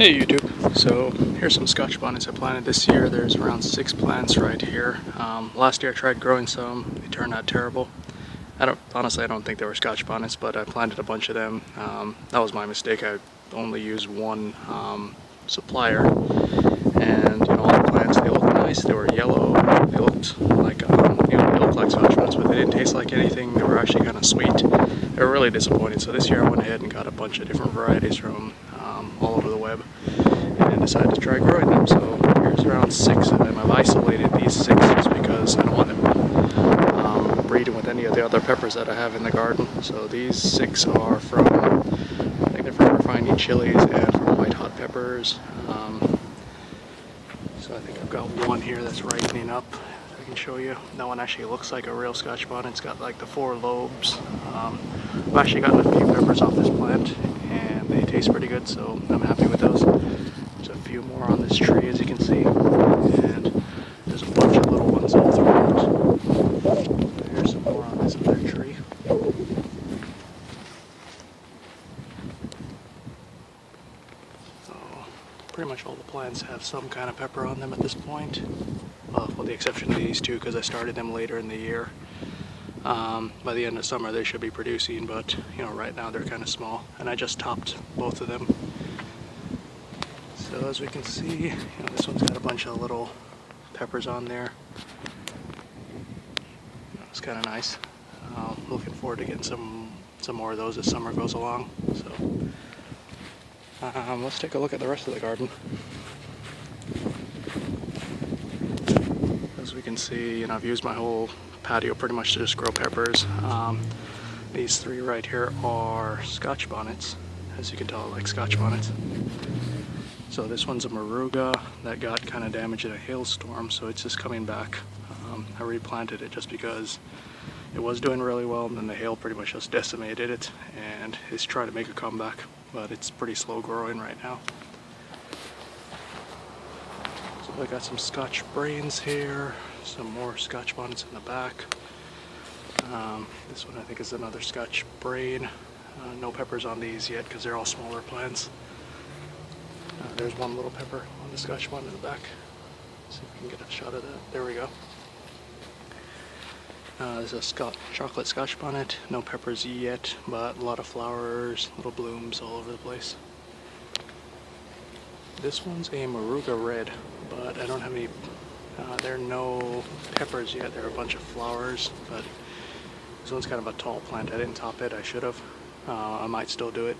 Hey YouTube, so here's some Scotch bonnets I planted this year. There's around 6 plants right here. Last year I tried growing some, they turned out terrible. Honestly I don't think they were Scotch bonnets, but I planted a bunch of them. That was my mistake. I only used one supplier, and all the plants, they looked nice. They were yellow, they looked like they looked like Scotch bonnets, but they didn't taste like anything. They were actually kind of sweet. They were really disappointed. So this year I went ahead and got a bunch of different varieties from all over the web and decided to try growing them. So here's around 6 of them. I've isolated these 6 just because I don't want them breeding with any of the other peppers that I have in the garden. So these 6 are from, I think they're from refining chilies and from white hot peppers. So I think I've got one here that's ripening up. I can show you. That one actually looks like a real Scotch bonnet. It's got like the 4 lobes. I've actually gotten a few peppers off this plant and they taste pretty good, so I'm happy with those. There's a few more on this tree, as you can see, and there's a bunch of little ones all throughout. Here's some more on this other tree. So pretty much all the plants have some kind of pepper on them at this point. With the exception of these 2, because I started them later in the year. By the end of summer they should be producing, but right now they're kind of small, and I just topped both of them. So as we can see, this one's got a bunch of little peppers on there. It's kind of nice. Looking forward to getting some more of those as summer goes along. So let's take a look at the rest of the garden. As we can see, I've used my whole patio pretty much to just grow peppers. These 3 right here are Scotch bonnets. As you can tell, I like Scotch bonnets. So this one's a Moruga that got kind of damaged in a hailstorm, so it's just coming back. I replanted it just because it was doing really well, and then the hail pretty much just decimated it, and it's trying to make a comeback, but it's pretty slow growing right now. So I got some Scotch Brains here, some more Scotch bonnets in the back. This one I think is another Scotch Brain. No peppers on these yet because they're all smaller plants. There's one little pepper on the Scotch bonnet in the back. Let's see if we can get a shot of that. There we go. There's a chocolate Scotch bonnet. No peppers yet, but a lot of flowers, little blooms all over the place. This one's a Moruga red, but I don't have any, there are no peppers yet. There are a bunch of flowers, but this one's kind of a tall plant. I didn't top it, I should have. I might still do it.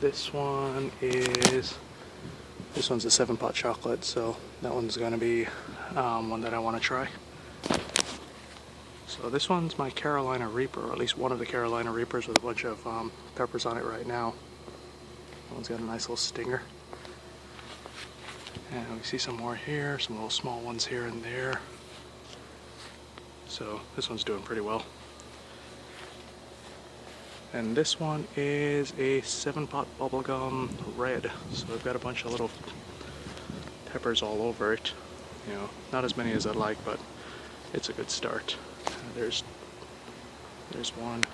This one's a 7-pot chocolate, so that one's going to be one that I want to try. So this one's my Carolina Reaper, or at least one of the Carolina Reapers with a bunch of peppers on it right now. That one's got a nice little stinger. And we see some more here, some little small ones here and there. So this one's doing pretty well. And this one is a 7-pot bubblegum red. So I've got a bunch of little peppers all over it. Not as many as I'd like, but it's a good start. There's one.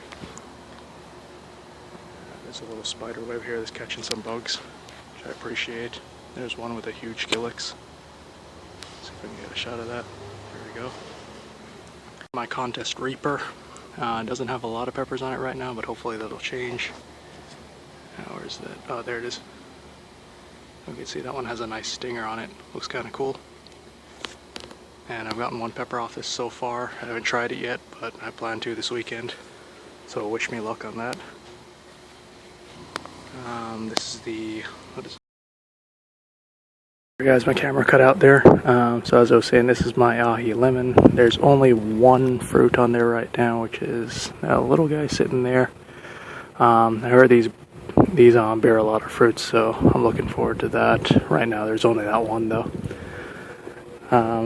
There's a little spider web here that's catching some bugs, which I appreciate. There's one with a huge calyx. See if I can get a shot of that. There we go. My Contest Reaper. Doesn't have a lot of peppers on it right now, but hopefully that'll change. Where's that? Oh, there it is. You can see that one has a nice stinger on it. Looks kind of cool. And I've gotten 1 pepper off this so far. I haven't tried it yet, but I plan to this weekend. So wish me luck on that. This is the, what is it? Guys, my camera cut out there. So as I was saying, this is my ahi lemon. There's only 1 fruit on there right now, which is a little guy sitting there. I heard these bear a lot of fruits, so I'm looking forward to that. Right now there's only that one though.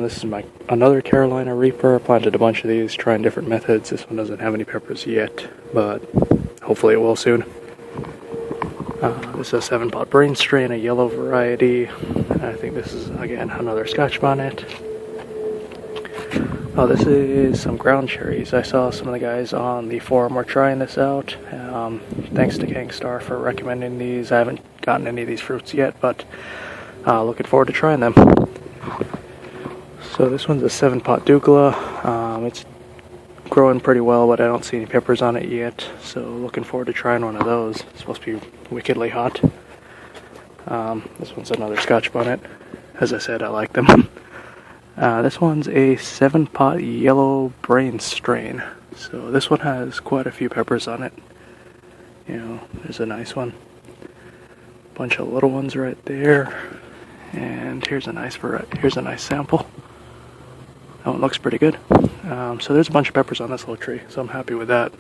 This is another Carolina Reaper. I planted a bunch of these, trying different methods. This one doesn't have any peppers yet, but hopefully it will soon. This is a 7-pot brain strain, a yellow variety. I think this is, again, another Scotch bonnet. Oh, this is some ground cherries. I saw some of the guys on the forum were trying this out. Thanks to Kangstar for recommending these. I haven't gotten any of these fruits yet, but looking forward to trying them. So this one's a 7 Pot Douglah. It's growing pretty well, but I don't see any peppers on it yet. So looking forward to trying one of those. It's supposed to be wickedly hot. This one's another Scotch Bonnet. As I said, I like them. This one's a 7 Pot Yellow Brains strain. So this one has quite a few peppers on it. You know, there's a nice one. Bunch of little ones right there. And here's a nice sample. That one looks pretty good. So there's a bunch of peppers on this little tree, so I'm happy with that.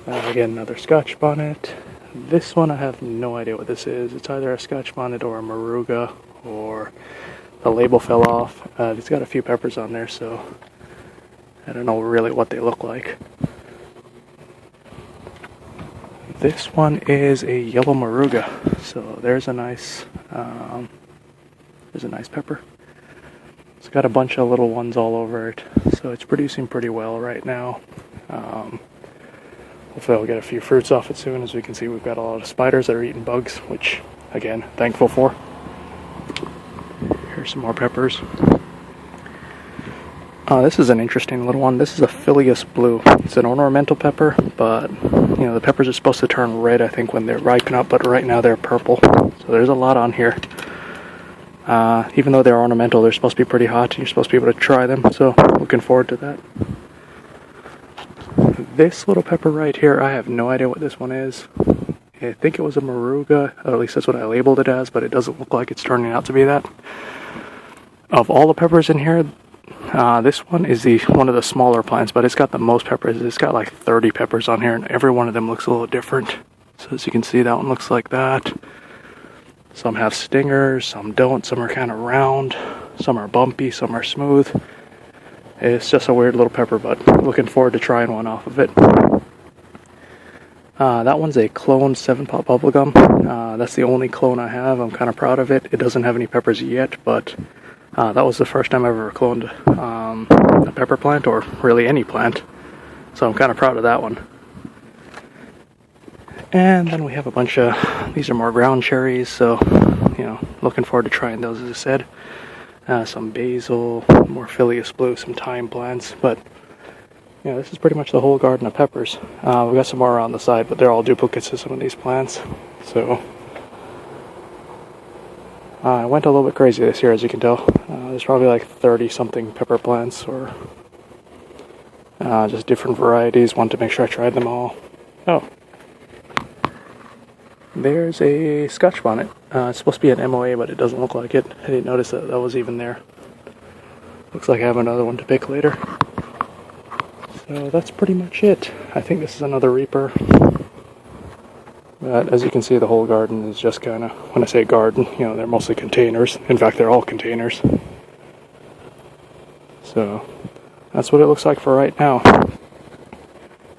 Again, another Scotch Bonnet. This one I have no idea what this is. It's either a Scotch Bonnet or a Moruga, or the label fell off. It's got a few peppers on there, so I don't know really what they look like. This one is a yellow Moruga, so there's a nice pepper. It's got a bunch of little ones all over it, so it's producing pretty well right now. Hopefully I'll get a few fruits off it soon. As we can see, we've got a lot of spiders that are eating bugs, which, again, thankful for. Here's some more peppers. This is an interesting little one. This is a Phileas Blue. It's an ornamental pepper, but you know, the peppers are supposed to turn red, I think, when they ripen up, but right now they're purple. So there's a lot on here. Even though they're ornamental, they're supposed to be pretty hot, and you're supposed to be able to try them, so looking forward to that. This little pepper right here, I have no idea what this one is. I think it was a Moruga, or at least that's what I labeled it as, but it doesn't look like it's turning out to be that. Of all the peppers in here, this one is one of the smaller plants, but it's got the most peppers. It's got like 30 peppers on here, and every one of them looks a little different. So as you can see, that one looks like that. Some have stingers, some don't, some are kind of round, some are bumpy, some are smooth. It's just a weird little pepper, but looking forward to trying one off of it. That one's a cloned 7 Pot Bubblegum. That's the only clone I have. I'm kind of proud of it. It doesn't have any peppers yet, but that was the first time I ever cloned a pepper plant, or really any plant. So I'm kind of proud of that one. And then we have a bunch of, these are more ground cherries, so, you know, looking forward to trying those, as I said. Some basil, more Phileas Blue, some thyme plants, but, you know, this is pretty much the whole garden of peppers. We've got some more around the side, but they're all duplicates of some of these plants, so. I went a little bit crazy this year, as you can tell. There's probably like 30-something pepper plants, or just different varieties. Wanted to make sure I tried them all. Oh. There's a Scotch Bonnet. It's supposed to be an MOA, but it doesn't look like it. I didn't notice that was even there. Looks like I have another one to pick later. So that's pretty much it. I think this is another Reaper. But as you can see, the whole garden is just kind of, when I say garden, you know, they're mostly containers. In fact, they're all containers. So that's what it looks like for right now.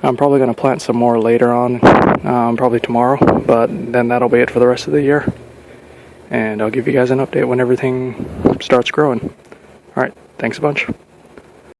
I'm probably going to plant some more later on, probably tomorrow, but then that'll be it for the rest of the year. And I'll give you guys an update when everything starts growing. Alright, thanks a bunch.